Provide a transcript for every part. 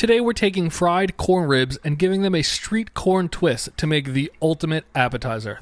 Today we're taking fried corn ribs and giving them a street corn twist to make the ultimate appetizer.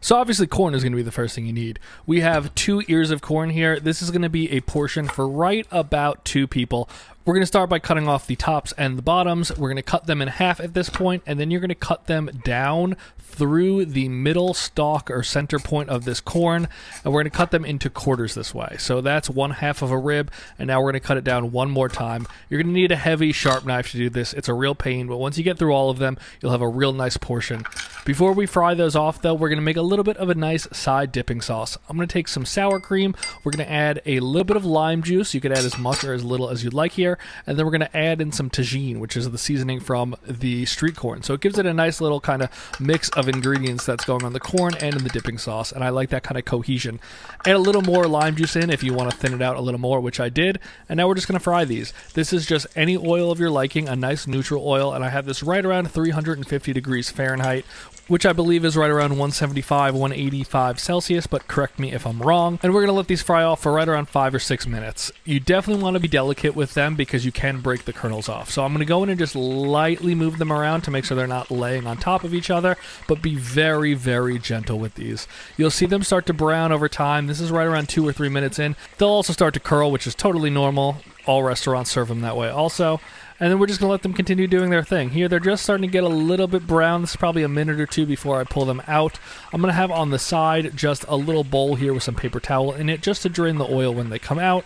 So obviously corn is going to be the first thing you need. We have 2 ears of corn here. This is going to be a portion for right about 2 people. We're going to start by cutting off the tops and the bottoms. We're going to cut them in half at this point, and then you're going to cut them down through the middle stalk or center point of this corn, and we're going to cut them into quarters this way. So that's 1/2 of a rib, and now we're going to cut it down one more time. You're going to need a heavy, sharp knife to do this. It's a real pain, but once you get through all of them, you'll have a real nice portion. Before we fry those off, though, we're going to make a little bit of a nice side dipping sauce. I'm going to take some sour cream. We're going to add a little bit of lime juice. You could add as much or as little as you'd like here. And then we're going to add in some tagine, which is the seasoning from the street corn. So it gives it a nice little kind of mix of ingredients that's going on the corn and in the dipping sauce. And I like that kind of cohesion. Add a little more lime juice in if you want to thin it out a little more, which I did. And now we're just going to fry these. This is just any oil of your liking, a nice neutral oil. And I have this right around 350 degrees Fahrenheit, which I believe is right around 175, 185 Celsius, but correct me if I'm wrong. And we're going to let these fry off for right around 5 or 6 minutes. You definitely want to be delicate with them because you can break the kernels off. So I'm going to go in and just lightly move them around to make sure they're not laying on top of each other, but be very, very gentle with these. You'll see them start to brown over time. This is right around 2 or 3 minutes in. They'll also start to curl, which is totally normal. All restaurants serve them that way also. And then we're just going to let them continue doing their thing. Here, they're just starting to get a little bit brown. This is probably a minute or 2 before I pull them out. I'm going to have on the side just a little bowl here with some paper towel in it just to drain the oil when they come out.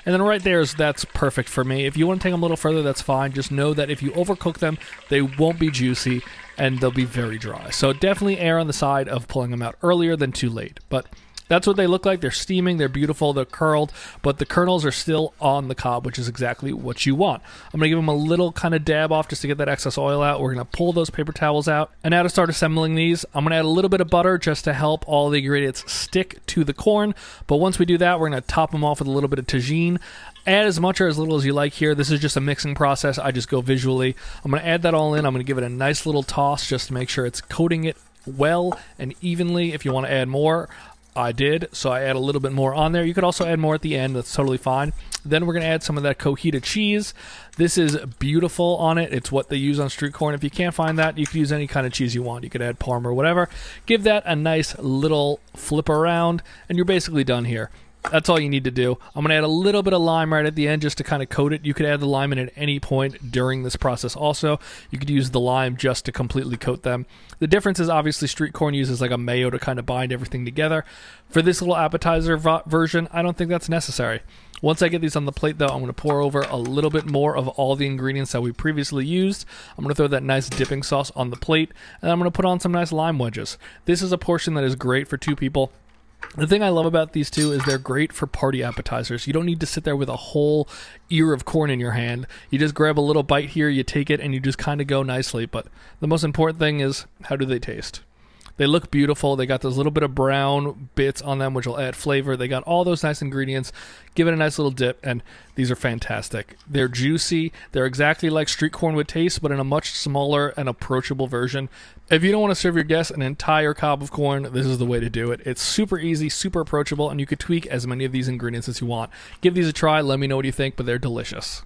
And then right there, that's perfect for me. If you want to take them a little further, that's fine. Just know that if you overcook them, they won't be juicy and they'll be very dry. So definitely err on the side of pulling them out earlier than too late. But that's what they look like. They're steaming, they're beautiful, they're curled, but the kernels are still on the cob, which is exactly what you want. I'm going to give them a little kind of dab off just to get that excess oil out. We're going to pull those paper towels out. And now to start assembling these, I'm going to add a little bit of butter just to help all the ingredients stick to the corn. But once we do that, we're going to top them off with a little bit of tagine. Add as much or as little as you like here. This is just a mixing process. I just go visually. I'm going to add that all in. I'm going to give it a nice little toss just to make sure it's coating it well and evenly. If you want to add more, I did, so I add a little bit more on there. You could also add more at the end. That's totally fine. Then we're going to add some of that cojita cheese. This is beautiful on it. It's what they use on street corn. If you can't find that, you can use any kind of cheese you want. You could add Parma or whatever. Give that a nice little flip around, and you're basically done here. That's all you need to do. I'm going to add a little bit of lime right at the end just to kind of coat it. You could add the lime in at any point during this process also. You could use the lime just to completely coat them. The difference is obviously street corn uses like a mayo to kind of bind everything together. For this little appetizer version, I don't think that's necessary. Once I get these on the plate, though, I'm going to pour over a little bit more of all the ingredients that we previously used. I'm going to throw that nice dipping sauce on the plate, and I'm going to put on some nice lime wedges. This is a portion that is great for 2 people. The thing I love about these 2 is they're great for party appetizers. You don't need to sit there with a whole ear of corn in your hand. You just grab a little bite here, you take it, and you just kind of go nicely. But the most important thing is, how do they taste? They look beautiful. They got those little bit of brown bits on them, which will add flavor. They got all those nice ingredients. Give it a nice little dip, and these are fantastic. They're juicy. They're exactly like street corn would taste, but in a much smaller and approachable version. If you don't want to serve your guests an entire cob of corn, this is the way to do it. It's super easy, super approachable, and you could tweak as many of these ingredients as you want. Give these a try. Let me know what you think, but they're delicious.